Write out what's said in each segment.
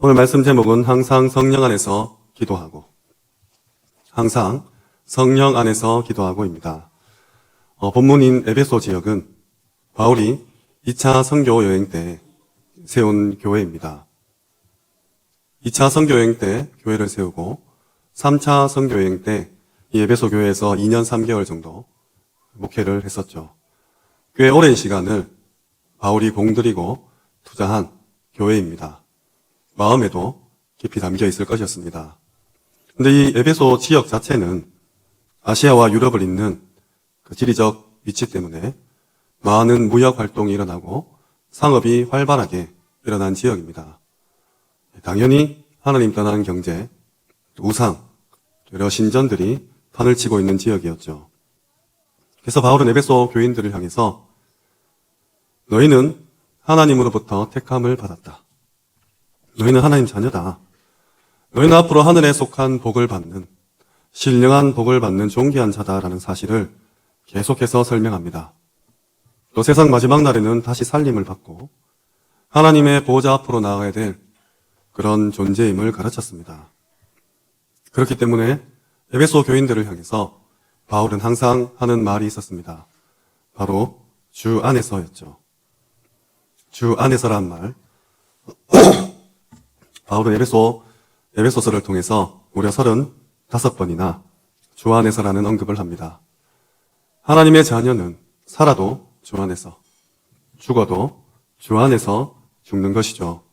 오늘 말씀 제목은 항상 성령 안에서 기도하고, 항상 성령 안에서 기도하고입니다. 본문인 에베소 지역은 바울이 2차 선교 여행 때 세운 교회입니다. 2차 선교 여행 때 교회를 세우고 3차 선교 여행 때 이 에베소 교회에서 2년 3개월 정도 목회를 했었죠. 꽤 오랜 시간을 바울이 공들이고 투자한 교회입니다. 마음에도 깊이 담겨 있을 것이었습니다. 근데 이 에베소 지역 자체는 아시아와 유럽을 잇는 그 지리적 위치 때문에 많은 무역 활동이 일어나고 상업이 활발하게 일어난 지역입니다. 당연히 하나님 떠난 경제, 우상, 여러 신전들이 판을 치고 있는 지역이었죠. 그래서 바울은 에베소 교인들을 향해서 너희는 하나님으로부터 택함을 받았다. 너희는 하나님 자녀다. 너희는 앞으로 하늘에 속한 복을 받는, 신령한 복을 받는 존귀한 자다라는 사실을 계속해서 설명합니다. 또 세상 마지막 날에는 다시 살림을 받고 하나님의 보호자 앞으로 나아가야 될 그런 존재임을 가르쳤습니다. 그렇기 때문에 에베소 교인들을 향해서 바울은 항상 하는 말이 있었습니다. 바로 주 안에서였죠. 주 안에서란 말. 바울은 에베소서를 통해서 무려 35번이나 주 안에서라는 언급을 합니다. 하나님의 자녀는 살아도 주 안에서, 죽어도 주 안에서 죽는 것이죠.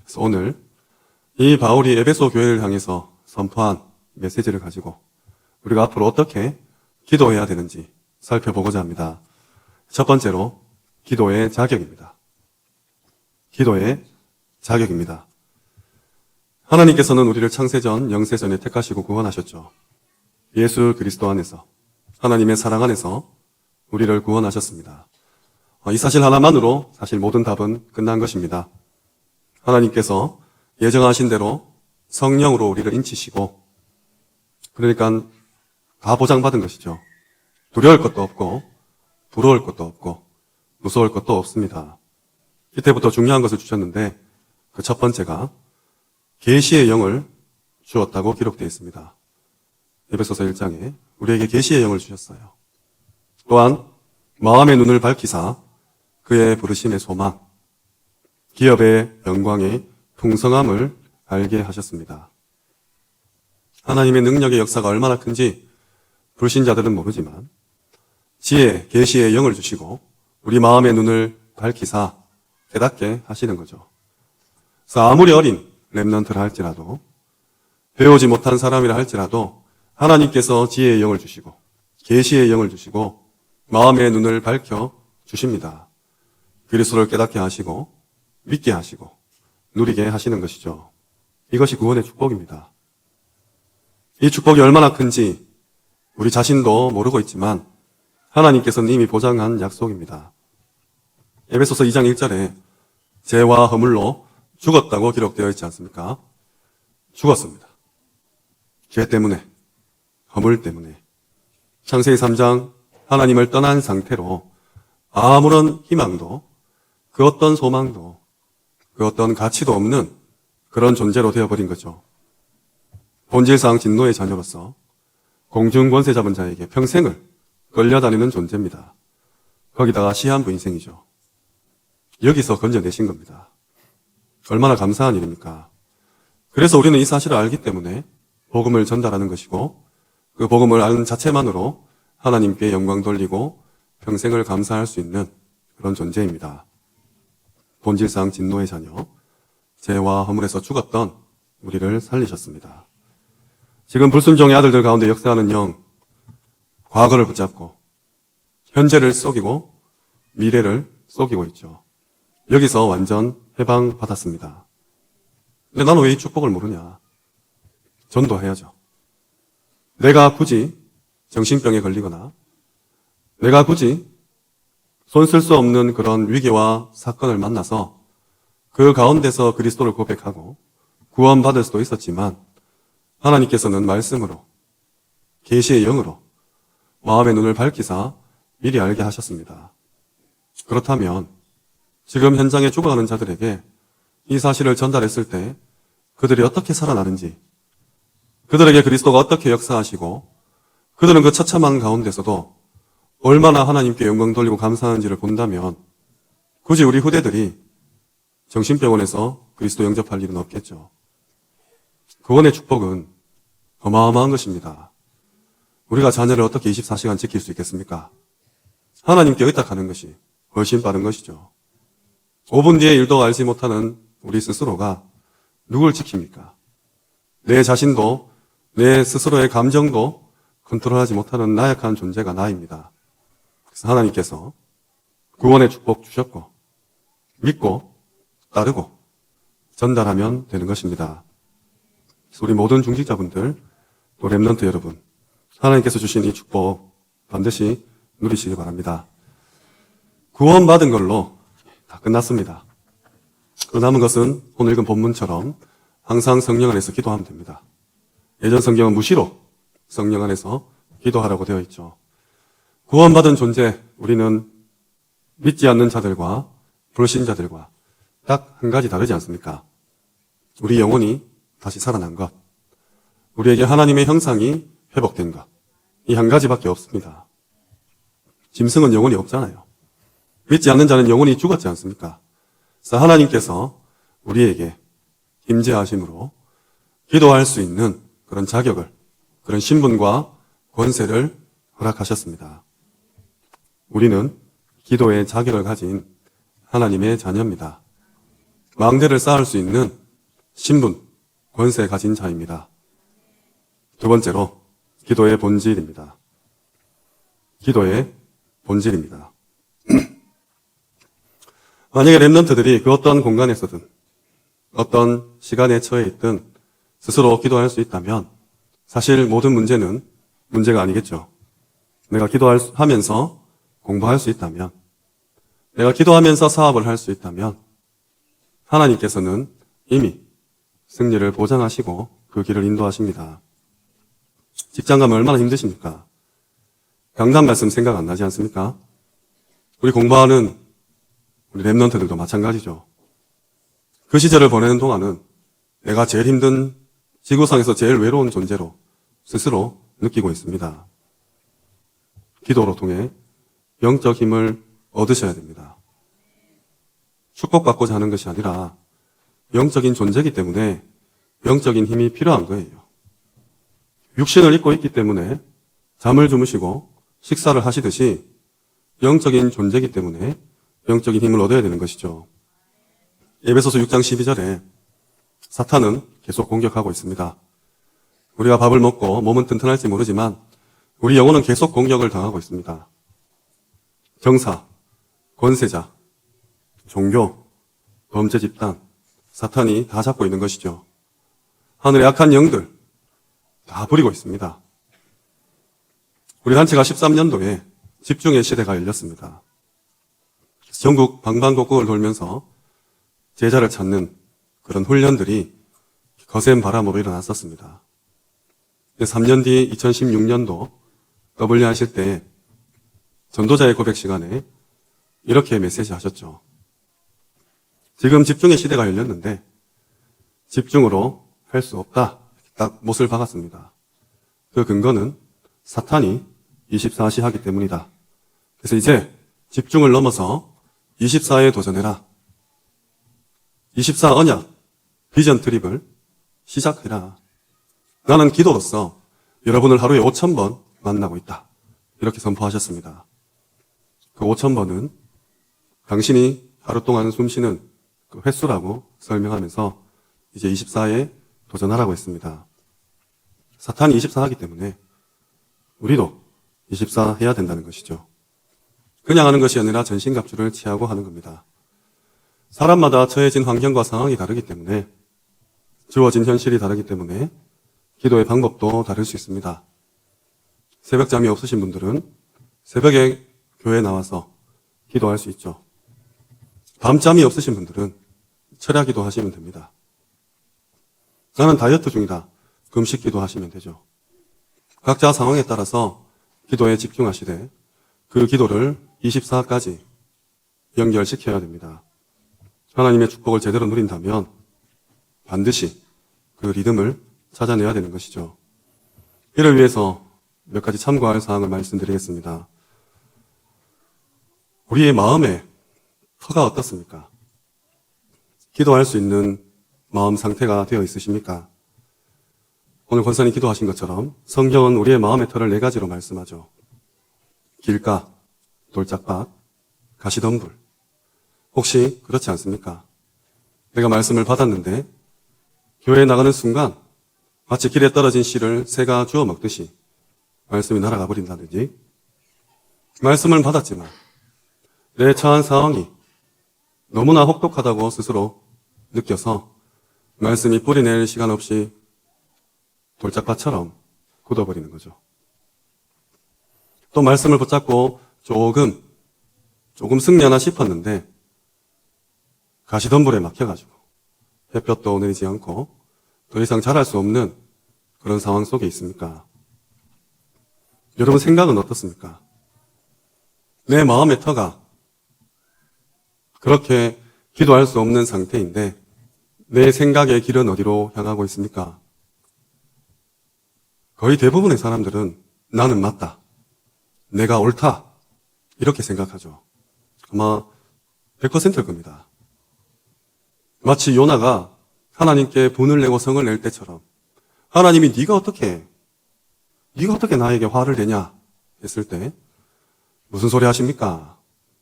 그래서 오늘 이 바울이 에베소 교회를 향해서 선포한 메시지를 가지고 우리가 앞으로 어떻게 기도해야 되는지 살펴보고자 합니다. 첫 번째로 기도의 자격입니다. 기도의 자격입니다. 하나님께서는 우리를 창세전, 영세전에 택하시고 구원하셨죠. 예수 그리스도 안에서, 하나님의 사랑 안에서 우리를 구원하셨습니다. 이 사실 하나만으로 사실 모든 답은 끝난 것입니다. 하나님께서 예정하신 대로 성령으로 우리를 인치시고, 그러니까 다 보장받은 것이죠. 두려울 것도 없고, 부러울 것도 없고, 무서울 것도 없습니다. 이때부터 중요한 것을 주셨는데 그 첫 번째가 계시의 영을 주었다고 기록되어 있습니다. 에베소서 1장에 우리에게 계시의 영을 주셨어요. 또한 마음의 눈을 밝히사 그의 부르심의 소망, 기업의 영광의 풍성함을 알게 하셨습니다. 하나님의 능력의 역사가 얼마나 큰지 불신자들은 모르지만 지혜, 계시의 영을 주시고 우리 마음의 눈을 밝히사 깨닫게 하시는 거죠. 그래서 아무리 어린 렘넌트라 할지라도, 배우지 못한 사람이라 할지라도 하나님께서 지혜의 영을 주시고 계시의 영을 주시고 마음의 눈을 밝혀 주십니다. 그리스도를 깨닫게 하시고 믿게 하시고 누리게 하시는 것이죠. 이것이 구원의 축복입니다. 이 축복이 얼마나 큰지 우리 자신도 모르고 있지만 하나님께서는 이미 보장한 약속입니다. 에베소서 2장 1절에 죄와 허물로 죽었다고 기록되어 있지 않습니까? 죽었습니다. 죄 때문에, 허물 때문에. 창세기 3장 하나님을 떠난 상태로 아무런 희망도, 그 어떤 소망도, 그 어떤 가치도 없는 그런 존재로 되어버린 거죠. 본질상 진노의 자녀로서 공중 권세 잡은 자에게 평생을 끌려다니는 존재입니다. 거기다가 시한부 인생이죠. 여기서 건져내신 겁니다. 얼마나 감사한 일입니까? 그래서 우리는 이 사실을 알기 때문에 복음을 전달하는 것이고 그 복음을 아는 자체만으로 하나님께 영광 돌리고 평생을 감사할 수 있는 그런 존재입니다. 본질상 진노의 자녀, 죄와 허물에서 죽었던 우리를 살리셨습니다. 지금 불순종의 아들들 가운데 역사하는 영, 과거를 붙잡고 현재를 속이고 미래를 속이고 있죠. 여기서 완전 해방받았습니다. 근데 나는 왜 이 축복을 모르냐? 전도해야죠. 내가 굳이 정신병에 걸리거나 내가 굳이 손 쓸 수 없는 그런 위기와 사건을 만나서 그 가운데서 그리스도를 고백하고 구원받을 수도 있었지만 하나님께서는 말씀으로, 계시의 영으로 마음의 눈을 밝히사 미리 알게 하셨습니다. 그렇다면 지금 현장에 죽어가는 자들에게 이 사실을 전달했을 때 그들이 어떻게 살아나는지, 그들에게 그리스도가 어떻게 역사하시고 그들은 그 처참한 가운데서도 얼마나 하나님께 영광 돌리고 감사하는지를 본다면 굳이 우리 후대들이 정신병원에서 그리스도 영접할 일은 없겠죠. 구원의 축복은 어마어마한 것입니다. 우리가 자녀를 어떻게 24시간 지킬 수 있겠습니까? 하나님께 의탁하는 것이 훨씬 빠른 것이죠. 5분 뒤에 일도 알지 못하는 우리 스스로가 누굴 지킵니까? 내 자신도 내 스스로의 감정도 컨트롤하지 못하는 나약한 존재가 나입니다. 그래서 하나님께서 구원의 축복 주셨고 믿고 따르고 전달하면 되는 것입니다. 그래서 우리 모든 중직자분들, 또 렘넌트 여러분, 하나님께서 주신 이 축복 반드시 누리시기 바랍니다. 구원받은 걸로 다 끝났습니다. 그 남은 것은 오늘 읽은 본문처럼 항상 성령 안에서 기도하면 됩니다. 예전 성경은 무시로 성령 안에서 기도하라고 되어 있죠. 구원받은 존재, 우리는 믿지 않는 자들과 불신자들과 딱 한 가지 다르지 않습니까? 우리 영혼이 다시 살아난 것, 우리에게 하나님의 형상이 회복된 것, 이 한 가지밖에 없습니다. 짐승은 영혼이 없잖아요. 믿지 않는 자는 영혼이 죽었지 않습니까? 그래서 하나님께서 우리에게 임재하심으로 기도할 수 있는 그런 자격을, 그런 신분과 권세를 허락하셨습니다. 우리는 기도의 자격을 가진 하나님의 자녀입니다. 망대를 쌓을 수 있는 신분, 권세 가진 자입니다. 두 번째로 기도의 본질입니다. 기도의 본질입니다. 만약에 렘넌트들이 그 어떤 공간에서든 어떤 시간에 처해 있든 스스로 기도할 수 있다면 사실 모든 문제는 문제가 아니겠죠. 내가 기도하면서 공부할 수 있다면, 내가 기도하면서 사업을 할 수 있다면 하나님께서는 이미 승리를 보장하시고 그 길을 인도하십니다. 직장 가면 얼마나 힘드십니까? 강단 말씀 생각 안 나지 않습니까? 우리 공부하는 우리 렘넌트들도 마찬가지죠. 그 시절을 보내는 동안은 내가 제일 힘든, 지구상에서 제일 외로운 존재로 스스로 느끼고 있습니다. 기도로 통해 영적 힘을 얻으셔야 됩니다. 축복받고자 하는 것이 아니라 영적인 존재이기 때문에 영적인 힘이 필요한 거예요. 육신을 입고 있기 때문에 잠을 주무시고 식사를 하시듯이 영적인 존재이기 때문에 영적인 힘을 얻어야 되는 것이죠. 에베소서 6장 12절에 사탄은 계속 공격하고 있습니다. 우리가 밥을 먹고 몸은 튼튼할지 모르지만 우리 영혼은 계속 공격을 당하고 있습니다. 정사, 권세자, 종교, 범죄 집단, 사탄이 다 잡고 있는 것이죠. 하늘의 악한 영들 다 부리고 있습니다. 우리 단체가 13년도에 집중의 시대가 열렸습니다. 전국 방방곡곡을 돌면서 제자를 찾는 그런 훈련들이 거센 바람으로 일어났었습니다. 3년 뒤 2016년도 W 하실 때 전도자의 고백 시간에 이렇게 메시지 하셨죠. 지금 집중의 시대가 열렸는데 집중으로 할 수 없다. 딱 못을 박았습니다. 그 근거는 사탄이 24시 하기 때문이다. 그래서 이제 집중을 넘어서 24에 도전해라. 24 언약, 비전 트립을 시작해라. 나는 기도로서 여러분을 하루에 5,000번 만나고 있다. 이렇게 선포하셨습니다. 그 5,000번은 당신이 하루 동안 숨쉬는 그 횟수라고 설명하면서 이제 24에 도전하라고 했습니다. 사탄이 24 하기 때문에 우리도 24 해야 된다는 것이죠. 그냥 하는 것이 아니라 전신갑주를 취하고 하는 겁니다. 사람마다 처해진 환경과 상황이 다르기 때문에, 주어진 현실이 다르기 때문에 기도의 방법도 다를 수 있습니다. 새벽잠이 없으신 분들은 새벽에 교회에 나와서 기도할 수 있죠. 밤잠이 없으신 분들은 철야 기도하시면 됩니다. 나는 다이어트 중이다. 금식 기도하시면 되죠. 각자 상황에 따라서 기도에 집중하시되 그 기도를 24까지 연결시켜야 됩니다. 하나님의 축복을 제대로 누린다면 반드시 그 리듬을 찾아내야 되는 것이죠. 이를 위해서 몇 가지 참고할 사항을 말씀드리겠습니다. 우리의 마음의 터가 어떻습니까? 기도할 수 있는 마음 상태가 되어 있으십니까? 오늘 권사님 기도하신 것처럼 성경은 우리의 마음의 터를 4가지로 말씀하죠. 길가, 돌짝밭, 가시덤불. 혹시 그렇지 않습니까? 내가 말씀을 받았는데 교회에 나가는 순간 마치 길에 떨어진 씨를 새가 주워 먹듯이 말씀이 날아가 버린다든지, 말씀을 받았지만 내 처한 상황이 너무나 혹독하다고 스스로 느껴서 말씀이 뿌리낼 시간 없이 돌짝밭처럼 굳어버리는 거죠. 또 말씀을 붙잡고 조금 승려나 싶었는데 가시덤불에 막혀가지고 햇볕도 내리지 않고 더 이상 자랄 수 없는 그런 상황 속에 있습니까? 여러분 생각은 어떻습니까? 내 마음의 터가 그렇게 기도할 수 없는 상태인데 내 생각의 길은 어디로 향하고 있습니까? 거의 대부분의 사람들은 나는 맞다, 내가 옳다, 이렇게 생각하죠. 아마 100%일 겁니다. 마치 요나가 하나님께 분을 내고 성을 낼 때처럼 하나님이 네가 어떻게 나에게 화를 내냐 했을 때 무슨 소리 하십니까?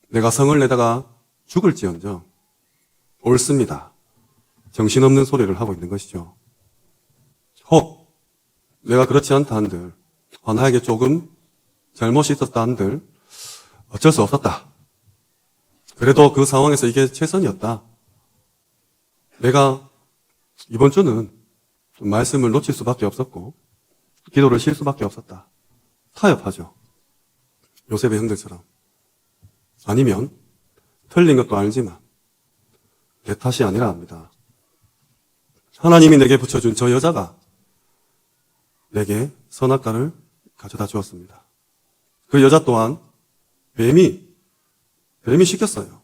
내가 성을 내다가 죽을지언정 옳습니다. 정신없는 소리를 하고 있는 것이죠. 혹 내가 그렇지 않다 한들, 나에게 조금 잘못이 있었다 한들 어쩔 수 없었다. 그래도 그 상황에서 이게 최선이었다. 내가 이번 주는 좀 말씀을 놓칠 수밖에 없었고 기도를 쉴 수밖에 없었다. 타협하죠. 요셉의 형들처럼. 아니면 틀린 것도 알지만 내 탓이 아니라 합니다. 하나님이 내게 붙여준 저 여자가 내게 선악과를 가져다 주었습니다. 그 여자 또한 뱀이 시켰어요.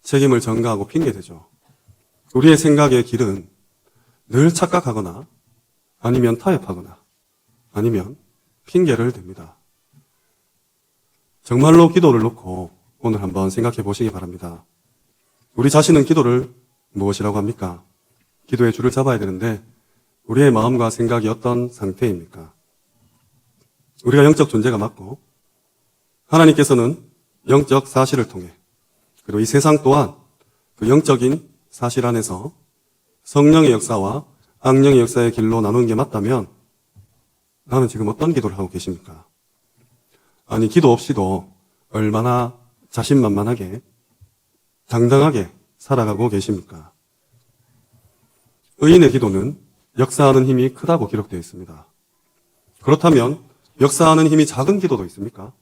책임을 전가하고 핑계대죠. 우리의 생각의 길은 늘 착각하거나 아니면 타협하거나 아니면 핑계를 댑니다. 정말로 기도를 놓고 오늘 한번 생각해 보시기 바랍니다. 우리 자신은 기도를 무엇이라고 합니까? 기도의 줄을 잡아야 되는데 우리의 마음과 생각이 어떤 상태입니까? 우리가 영적 존재가 맞고 하나님께서는 영적 사실을 통해 그리고 이 세상 또한 그 영적인 사실 안에서 성령의 역사와 악령의 역사의 길로 나누는 게 맞다면 나는 지금 어떤 기도를 하고 계십니까? 아니 기도 없이도 얼마나 자신만만하게 당당하게 살아가고 계십니까? 의인의 기도는 역사하는 힘이 크다고 기록되어 있습니다. 그렇다면 역사하는 힘이 작은 기도도 있습니까?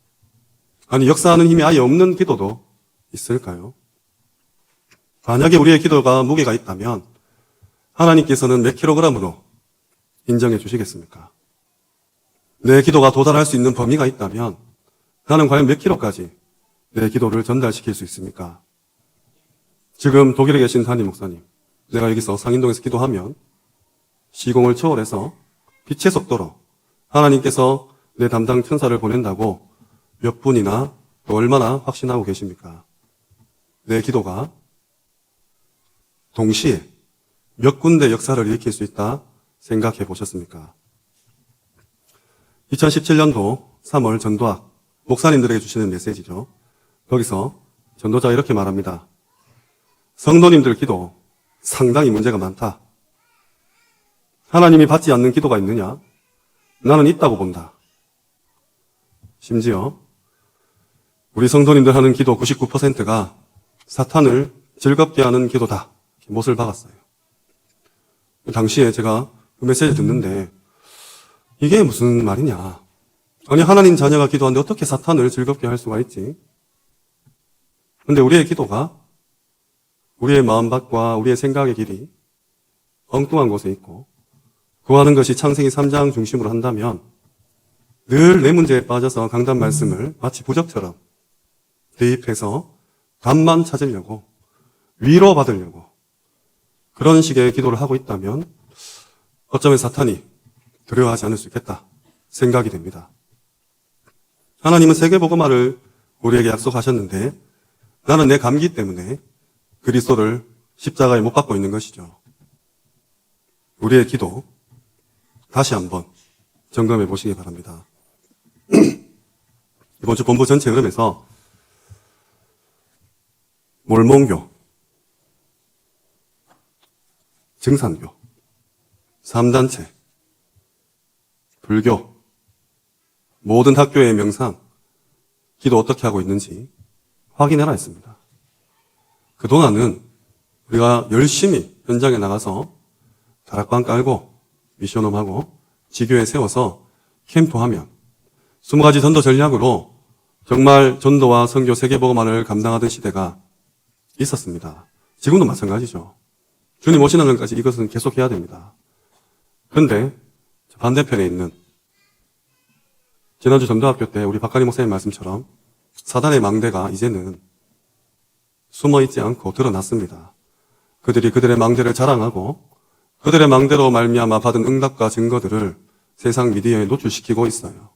아니 역사하는 힘이 아예 없는 기도도 있을까요? 만약에 우리의 기도가 무게가 있다면 하나님께서는 몇 킬로그램으로 인정해 주시겠습니까? 내 기도가 도달할 수 있는 범위가 있다면 나는 과연 몇 킬로까지 내 기도를 전달시킬 수 있습니까? 지금 독일에 계신 담임 목사님, 내가 여기서 상인동에서 기도하면 시공을 초월해서 빛의 속도로 하나님께서 내 담당 천사를 보낸다고 몇 분이나 또 얼마나 확신하고 계십니까? 내 기도가 동시에 몇 군데 역사를 일으킬 수 있다 생각해 보셨습니까? 2017년도 3월 전도학 목사님들에게 주시는 메시지죠. 거기서 전도자가 이렇게 말합니다. 성도님들 기도 상당히 문제가 많다. 하나님이 받지 않는 기도가 있느냐? 나는 있다고 본다. 심지어 우리 성도님들 하는 기도 99%가 사탄을 즐겁게 하는 기도다. 못을 박았어요. 당시에 제가 그 메시지 듣는데 이게 무슨 말이냐. 아니 하나님 자녀가 기도하는데 어떻게 사탄을 즐겁게 할 수가 있지? 그런데 우리의 기도가 우리의 마음밭과 우리의 생각의 길이 엉뚱한 곳에 있고 구하는 것이 창세기 3장 중심으로 한다면 늘 내 문제에 빠져서 강단 말씀을 마치 부적처럼 대입해서 답만 찾으려고 위로받으려고 그런 식의 기도를 하고 있다면 어쩌면 사탄이 두려워하지 않을 수 있겠다 생각이 됩니다. 하나님은 세계복음화를 우리에게 약속하셨는데 나는 내 감기 때문에 그리스도를 십자가에 못 박고 있는 것이죠. 우리의 기도 다시 한번 점검해 보시기 바랍니다. 이번 주 본부 전체 흐름에서 몰몬교, 증산교, 3단체, 불교, 모든 학교의 명상, 기도 어떻게 하고 있는지 확인해라 했습니다. 그동안은 우리가 열심히 현장에 나가서 다락방 깔고 미션홈하고 지교에 세워서 캠프하면 20가지 전도 전략으로 정말 전도와 선교 세계복음화를 감당하던 시대가 있었습니다. 지금도 마찬가지죠. 주님 오시는 날까지 이것은 계속해야 됩니다. 그런데 반대편에 있는 지난주 전도학교 때 우리 박가리 목사님 말씀처럼 사단의 망대가 이제는 숨어있지 않고 드러났습니다. 그들이 그들의 망대를 자랑하고 그들의 망대로 말미암아 받은 응답과 증거들을 세상 미디어에 노출시키고 있어요.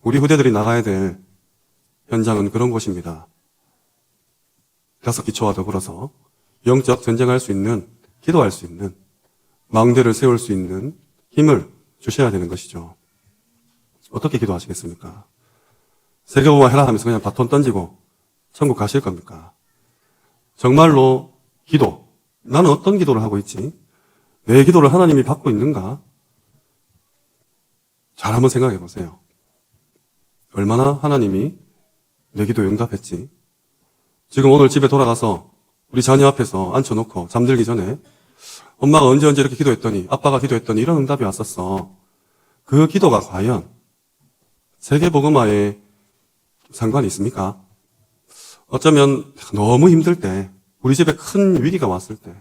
우리 후대들이 나가야 될 현장은 그런 곳입니다. 다섯 기초와 더불어서 영적 전쟁할 수 있는, 기도할 수 있는, 망대를 세울 수 있는 힘을 주셔야 되는 것이죠. 어떻게 기도하시겠습니까? 세계복음화 해라 하면서 그냥 바톤 던지고 천국 가실 겁니까? 정말로 기도, 나는 어떤 기도를 하고 있지? 내 기도를 하나님이 받고 있는가? 잘 한번 생각해 보세요. 얼마나 하나님이 내 기도에 응답했지? 지금 오늘 집에 돌아가서 우리 자녀 앞에서 앉혀놓고 잠들기 전에 엄마가 언제 이렇게 기도했더니, 아빠가 기도했더니 이런 응답이 왔었어. 그 기도가 과연 세계복음화에 상관이 있습니까? 어쩌면 너무 힘들 때, 우리 집에 큰 위기가 왔을 때,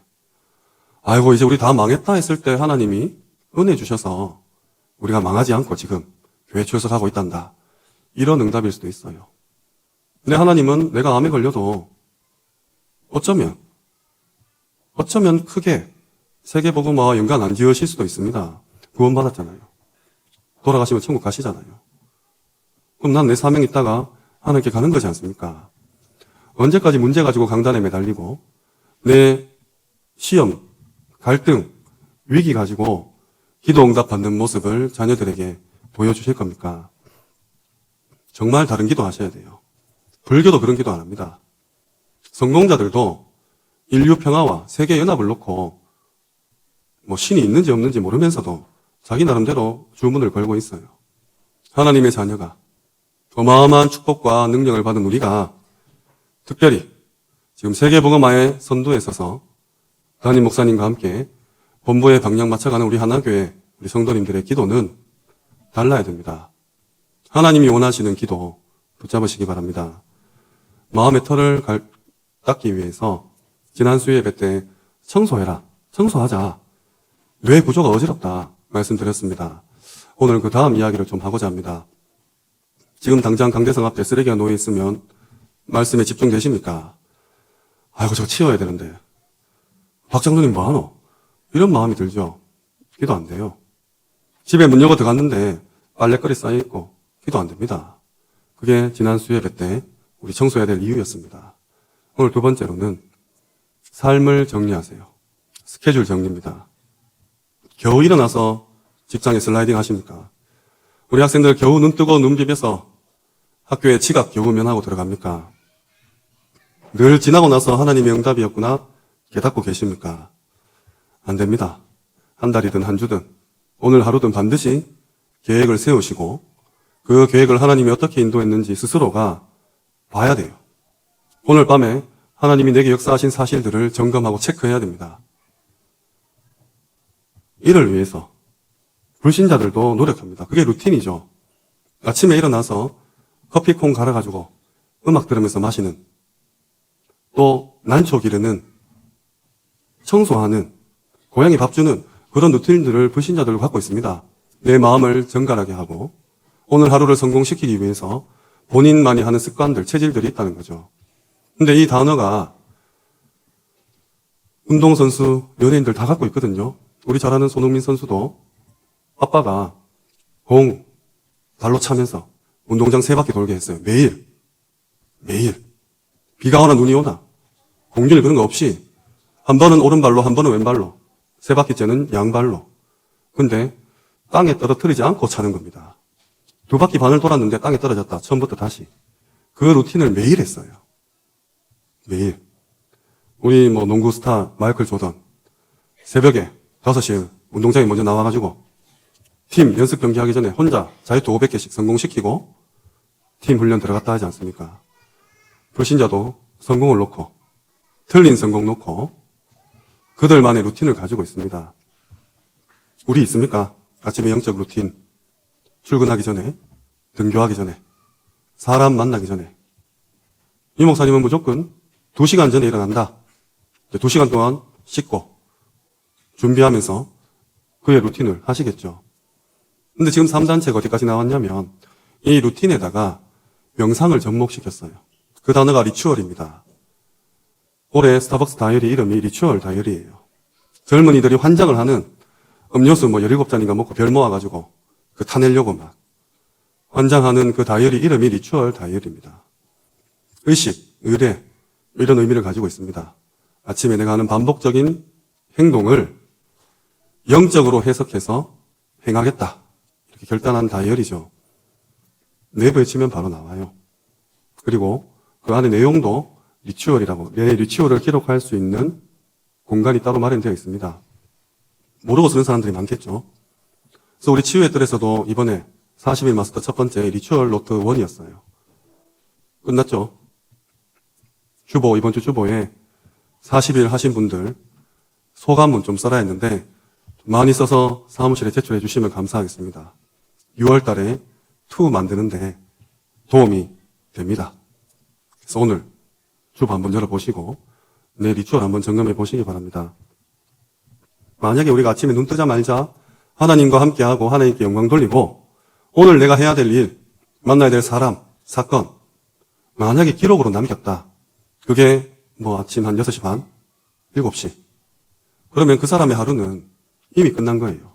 아이고 이제 우리 다 망했다 했을 때 하나님이 은혜 주셔서 우리가 망하지 않고 지금 교회 출석하고 있단다. 이런 응답일 수도 있어요. 근데 하나님은 내가 암에 걸려도 어쩌면 크게 세계복음화와 연관 안 지으실 수도 있습니다. 구원받았잖아요. 돌아가시면 천국 가시잖아요. 그럼 난 내 사명 있다가 하나님께 가는 거지 않습니까? 언제까지 문제 가지고 강단에 매달리고 내 시험, 갈등, 위기 가지고 기도 응답 받는 모습을 자녀들에게 보여주실 겁니까? 정말 다른 기도 하셔야 돼요. 불교도 그런 기도 안 합니다. 성공자들도 인류 평화와 세계 연합을 놓고 신이 있는지 없는지 모르면서도 자기 나름대로 주문을 걸고 있어요. 하나님의 자녀가 어마어마한 축복과 능력을 받은 우리가 특별히 지금 세계복음화의 선두에 서서 담임 목사님과 함께 본부의 방향 맞춰가는 우리 하나교회 우리 성도님들의 기도는 달라야 됩니다. 하나님이 원하시는 기도 붙잡으시기 바랍니다. 마음의 털을 닦기 위해서 지난 수요예배 때 청소해라, 청소하자, 뇌 구조가 어지럽다 말씀드렸습니다. 오늘 그 다음 이야기를 좀 하고자 합니다. 지금 당장 강대성 앞에 쓰레기가 놓여 있으면 말씀에 집중되십니까? 아이고 저거 치워야 되는데 박 장로님 뭐하노? 이런 마음이 들죠. 기도 안 돼요. 집에 문 열고 들어갔는데 빨래거리 쌓여있고 기도 안 됩니다. 그게 지난 수요예배 때 우리 청소해야 될 이유였습니다. 오늘 두 번째로는 삶을 정리하세요. 스케줄 정리입니다. 겨우 일어나서 직장에 슬라이딩 하십니까? 우리 학생들 겨우 눈 뜨고 눈 비벼서 학교에 지각 겨우 면하고 들어갑니까? 늘 지나고 나서 하나님의 응답이었구나 깨닫고 계십니까? 안 됩니다. 한 달이든 한 주든 오늘 하루든 반드시 계획을 세우시고 그 계획을 하나님이 어떻게 인도했는지 스스로가 봐야 돼요. 오늘 밤에 하나님이 내게 역사하신 사실들을 점검하고 체크해야 됩니다. 이를 위해서 불신자들도 노력합니다. 그게 루틴이죠. 아침에 일어나서 커피콩 갈아가지고 음악 들으면서 마시는, 또 난초 기르는, 청소하는, 고양이 밥 주는 그런 루틴들을 불신자들도 갖고 있습니다. 내 마음을 정갈하게 하고 오늘 하루를 성공시키기 위해서 본인만이 하는 습관들, 체질들이 있다는 거죠. 근데 이 단어가 운동선수, 연예인들 다 갖고 있거든요. 우리 잘 아는 손흥민 선수도 아빠가 공 발로 차면서 운동장 3바퀴 돌게 했어요. 매일. 비가 오나 눈이 오나 공길 그런 거 없이 한 번은 오른발로 한 번은 왼발로 3바퀴째는 양발로. 근데 땅에 떨어뜨리지 않고 차는 겁니다. 2바퀴 반을 돌았는데 땅에 떨어졌다. 처음부터 다시. 그 루틴을 매일 했어요. 매일. 우리 농구 스타 마이클 조던 새벽에 5시에 운동장에 먼저 나와가지고 팀 연습 경기 하기 전에 혼자 자유투 500개씩 성공시키고 팀 훈련 들어갔다 하지 않습니까? 불신자도 성공을 놓고 틀린 성공 놓고 그들만의 루틴을 가지고 있습니다. 우리 있습니까? 아침에 영적 루틴. 출근하기 전에, 등교하기 전에, 사람 만나기 전에. 이 목사님은 무조건 2시간 전에 일어난다. 2시간 동안 씻고 준비하면서 그의 루틴을 하시겠죠. 근데 지금 3단체가 어디까지 나왔냐면 이 루틴에다가 명상을 접목시켰어요. 그 단어가 리추얼입니다. 올해 스타벅스 다이어리 이름이 리추얼 다이어리예요. 젊은이들이 환장을 하는 음료수 17잔인가 먹고 별 모아가지고 그 타내려고 막 환장하는 그 다이어리 이름이 리추얼 다이어리입니다. 의식, 의례 이런 의미를 가지고 있습니다. 아침에 내가 하는 반복적인 행동을 영적으로 해석해서 행하겠다. 이렇게 결단한 다이어리죠. 내부에 치면 바로 나와요. 그리고 그 안에 내용도 리추얼이라고, 내 리추얼을 기록할 수 있는 공간이 따로 마련되어 있습니다. 모르고 쓰는 사람들이 많겠죠. 그래서 우리 치유의 뜰에서도 이번에 40일 마스터 첫 번째 리추얼 노트 1이었어요. 끝났죠? 이번 주 주보에 40일 하신 분들 소감문 좀 써라 했는데 많이 써서 사무실에 제출해 주시면 감사하겠습니다. 6월 달에 2 만드는데 도움이 됩니다. 그래서 오늘 주보 한번 열어보시고 내 리추얼 한번 점검해 보시기 바랍니다. 만약에 우리가 아침에 눈 뜨자마자 하나님과 함께하고 하나님께 영광 돌리고 오늘 내가 해야 될 일, 만나야 될 사람, 사건 만약에 기록으로 남겼다. 그게 아침 한 6시 반, 7시. 그러면 그 사람의 하루는 이미 끝난 거예요.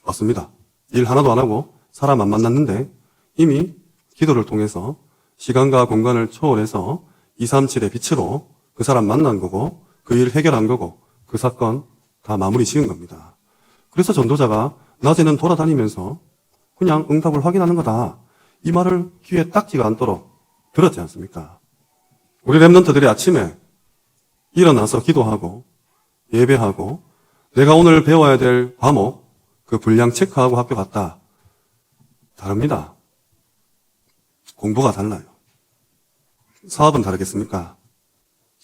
맞습니다. 일 하나도 안 하고 사람 안 만났는데 이미 기도를 통해서 시간과 공간을 초월해서 237의 빛으로 그 사람 만난 거고 그 일 해결한 거고 그 사건 다 마무리 지은 겁니다. 그래서 전도자가 낮에는 돌아다니면서 그냥 응답을 확인하는 거다. 이 말을 귀에 딱지가 않도록 들었지 않습니까? 우리 랩런트들이 아침에 일어나서 기도하고 예배하고 내가 오늘 배워야 될 과목 그 분량 체크하고 학교 갔다. 다릅니다. 공부가 달라요. 사업은 다르겠습니까?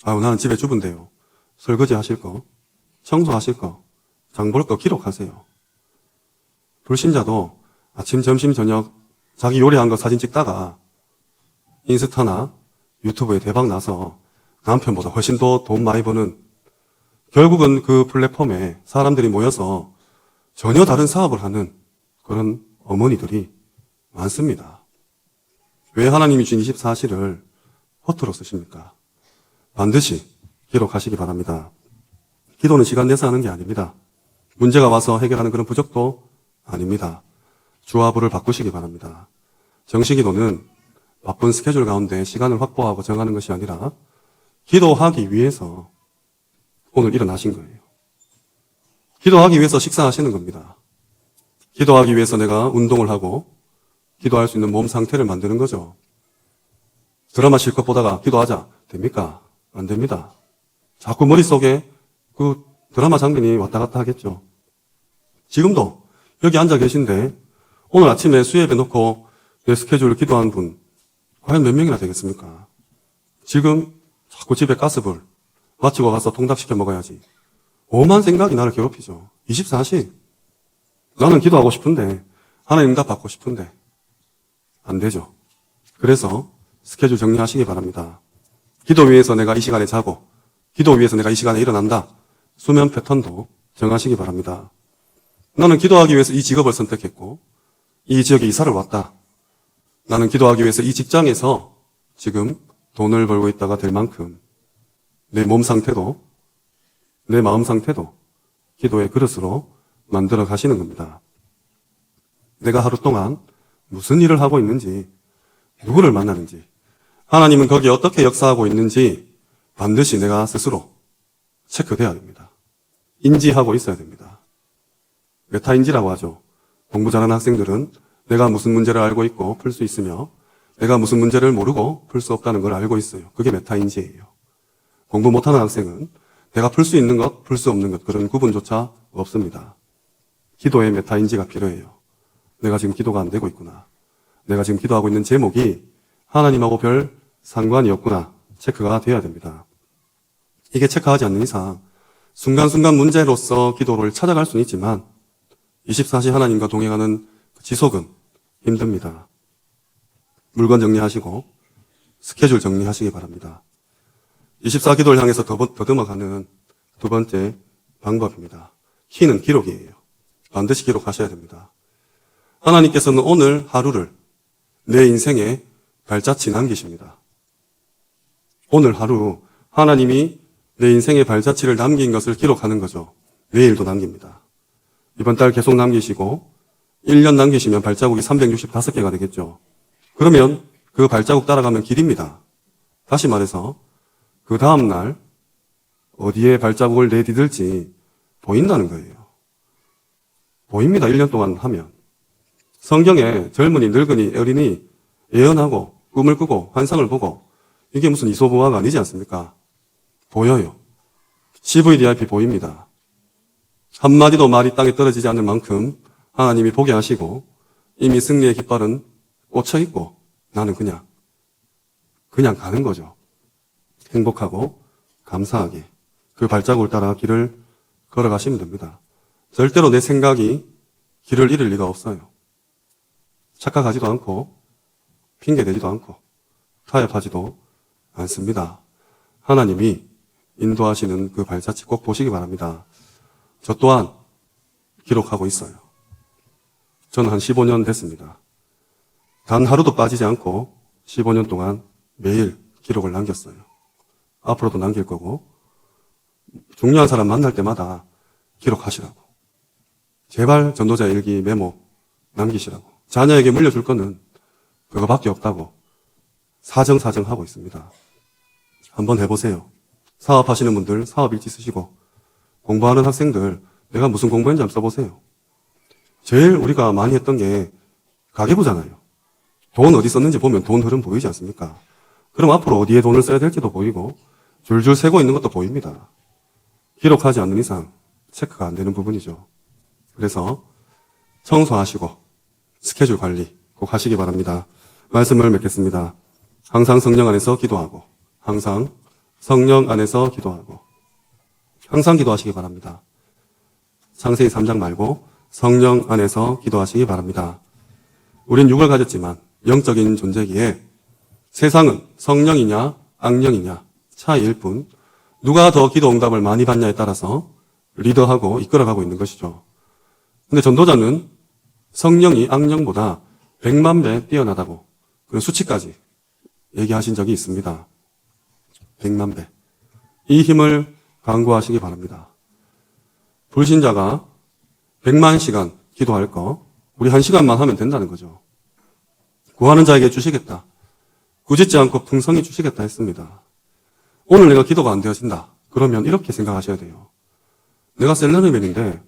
나는 집에 주부인데요. 설거지 하실 거, 청소하실 거, 장 볼 거 기록하세요. 불신자도 아침, 점심, 저녁 자기 요리한 거 사진 찍다가 인스타나 유튜브에 대박 나서 남편보다 훨씬 더 돈 많이 버는 결국은 그 플랫폼에 사람들이 모여서 전혀 다른 사업을 하는 그런 어머니들이 많습니다. 왜 하나님이 주신 24시를 허투루 쓰십니까? 반드시 기록하시기 바랍니다. 기도는 시간 내서 하는 게 아닙니다. 문제가 와서 해결하는 그런 부족도 아닙니다. 주와 부를 바꾸시기 바랍니다. 정시기도는 바쁜 스케줄 가운데 시간을 확보하고 정하는 것이 아니라 기도하기 위해서 오늘 일어나신 거예요. 기도하기 위해서 식사하시는 겁니다. 기도하기 위해서 내가 운동을 하고 기도할 수 있는 몸 상태를 만드는 거죠. 드라마 실컷 보다가 기도하자. 됩니까? 안 됩니다. 자꾸 머릿속에 그 드라마 장면이 왔다 갔다 하겠죠. 지금도 여기 앉아 계신데 오늘 아침에 수예배 놓고 내 스케줄을 기도한 분 과연 몇 명이나 되겠습니까? 지금 자꾸 집에 가스불 마치고 가서 통닭시켜 먹어야지. 오만 생각이 나를 괴롭히죠. 24시. 나는 기도하고 싶은데 하나님 응답 받고 싶은데 안 되죠. 그래서 스케줄 정리하시기 바랍니다. 기도 위해서 내가 이 시간에 자고 기도 위해서 내가 이 시간에 일어난다. 수면 패턴도 정하시기 바랍니다. 나는 기도하기 위해서 이 직업을 선택했고 이 지역에 이사를 왔다. 나는 기도하기 위해서 이 직장에서 지금 돈을 벌고 있다가 될 만큼 내 몸 상태도 내 마음 상태도 기도의 그릇으로 만들어 가시는 겁니다. 내가 하루 동안 무슨 일을 하고 있는지, 누구를 만나는지, 하나님은 거기에 어떻게 역사하고 있는지 반드시 내가 스스로 체크돼야 됩니다. 인지하고 있어야 됩니다. 메타인지라고 하죠. 공부 잘하는 학생들은 내가 무슨 문제를 알고 있고 풀 수 있으며 내가 무슨 문제를 모르고 풀 수 없다는 걸 알고 있어요. 그게 메타인지예요. 공부 못하는 학생은 내가 풀 수 있는 것, 풀 수 없는 것 그런 구분조차 없습니다. 기도에 메타인지가 필요해요. 내가 지금 기도가 안 되고 있구나. 내가 지금 기도하고 있는 제목이 하나님하고 별 상관이 없구나. 체크가 돼야 됩니다. 이게 체크하지 않는 이상 순간순간 문제로서 기도를 찾아갈 수는 있지만 24시 하나님과 동행하는 지속은 힘듭니다. 물건 정리하시고 스케줄 정리하시기 바랍니다. 24기도를 향해서 더듬어가는 두 번째 방법입니다. 키는 기록이에요. 반드시 기록하셔야 됩니다. 하나님께서는 오늘 하루를 내 인생에 발자취 남기십니다. 오늘 하루 하나님이 내 인생에 발자취를 남긴 것을 기록하는 거죠. 내일도 남깁니다. 이번 달 계속 남기시고 1년 남기시면 발자국이 365개가 되겠죠. 그러면 그 발자국 따라가면 길입니다. 다시 말해서 그 다음날 어디에 발자국을 내디딜지 보인다는 거예요. 보입니다. 1년 동안 하면. 성경에 젊은이, 늙은이, 어린이 예언하고 꿈을 꾸고 환상을 보고 이게 무슨 이소부화가 아니지 않습니까? 보여요. CVDIP 보입니다. 한마디도 말이 땅에 떨어지지 않을 만큼 하나님이 보게 하시고 이미 승리의 깃발은 꽂혀 있고 나는 그냥 가는 거죠. 행복하고 감사하게 그 발자국을 따라 길을 걸어가시면 됩니다. 절대로 내 생각이 길을 잃을 리가 없어요. 착각하지도 않고 핑계대지도 않고 타협하지도 않습니다. 하나님이 인도하시는 그 발자취 꼭 보시기 바랍니다. 저 또한 기록하고 있어요. 저는 한 15년 됐습니다. 단 하루도 빠지지 않고 15년 동안 매일 기록을 남겼어요. 앞으로도 남길 거고 중요한 사람 만날 때마다 기록하시라고. 제발 전도자 일기 메모 남기시라고. 자녀에게 물려줄 거는 그거밖에 없다고 사정하고 있습니다. 한번 해보세요. 사업하시는 분들 사업일지 쓰시고 공부하는 학생들 내가 무슨 공부했는지 한번 써보세요. 제일 우리가 많이 했던 게 가계부잖아요. 돈 어디 썼는지 보면 돈 흐름 보이지 않습니까? 그럼 앞으로 어디에 돈을 써야 될지도 보이고 줄줄 세고 있는 것도 보입니다. 기록하지 않는 이상 체크가 안 되는 부분이죠. 그래서 청소하시고 스케줄 관리 꼭 하시기 바랍니다. 말씀을 맺겠습니다. 항상 성령 안에서 기도하고 항상 성령 안에서 기도하고 항상 기도하시기 바랍니다. 창세기 3장 말고 성령 안에서 기도하시기 바랍니다. 우린 육을 가졌지만 영적인 존재기에 세상은 성령이냐 악령이냐 차이일 뿐 누가 더 기도 응답을 많이 받냐에 따라서 리더하고 이끌어가고 있는 것이죠. 근데 전도자는 성령이 악령보다 100만 배 뛰어나다고 그 수치까지 얘기하신 적이 있습니다. 100만 배. 이 힘을 강구하시기 바랍니다. 불신자가 100만 시간 기도할 거 우리 1시간만 하면 된다는 거죠. 구하는 자에게 주시겠다. 꾸짖지 않고 풍성히 주시겠다 했습니다. 오늘 내가 기도가 안 되어진다. 그러면 이렇게 생각하셔야 돼요. 내가 셀러리맨인데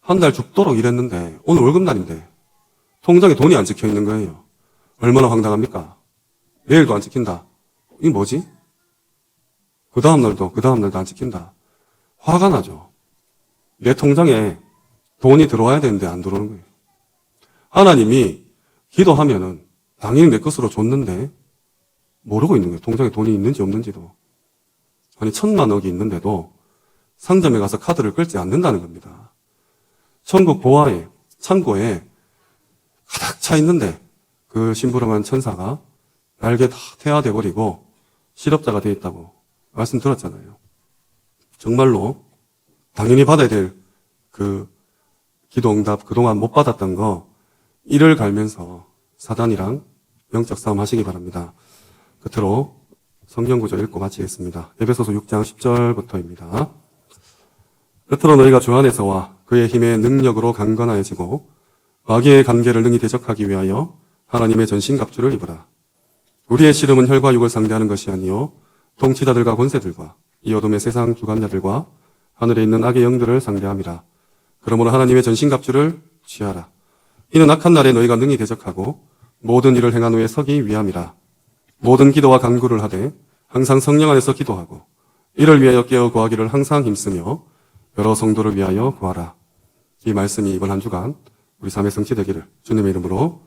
한 달 죽도록 일했는데 오늘 월급날인데 통장에 돈이 안 찍혀 있는 거예요. 얼마나 황당합니까? 내일도 안 찍힌다. 이게 뭐지? 그 다음날도 안 찍힌다. 화가 나죠. 내 통장에 돈이 들어와야 되는데 안 들어오는 거예요. 하나님이 기도하면은 당연히 내 것으로 줬는데 모르고 있는 거예요. 통장에 돈이 있는지 없는지도. 아니 1,000만억이 있는데도 상점에 가서 카드를 끌지 않는다는 겁니다. 천국 보화에 창고에 가득 차 있는데 그 심부름한 천사가 날개 다 태화돼 버리고 실업자가 돼 있다고 말씀 들었잖아요. 정말로 당연히 받아야 될 그 기도응답 그동안 못 받았던 거 이를 갈면서 사단이랑 영적 싸움 하시기 바랍니다. 끝으로 성경 구절 읽고 마치겠습니다. 에베소서 6장 10절부터입니다. 끝으로 너희가 주 안에서와 그의 힘의 능력으로 강건하여지고 마귀의 관계를 능히 대적하기 위하여 하나님의 전신갑주를 입으라. 우리의 씨름은 혈과 육을 상대하는 것이 아니요 통치자들과 권세들과 이 어둠의 세상 주관자들과 하늘에 있는 악의 영들을 상대함이라. 그러므로 하나님의 전신갑주를 취하라. 이는 악한 날에 너희가 능히 대적하고 모든 일을 행한 후에 서기 위함이라. 모든 기도와 간구를 하되 항상 성령 안에서 기도하고 이를 위하여 깨어 구하기를 항상 힘쓰며 여러 성도를 위하여 구하라. 이 말씀이 이번 한 주간 우리 삶의 성취되기를 주님의 이름으로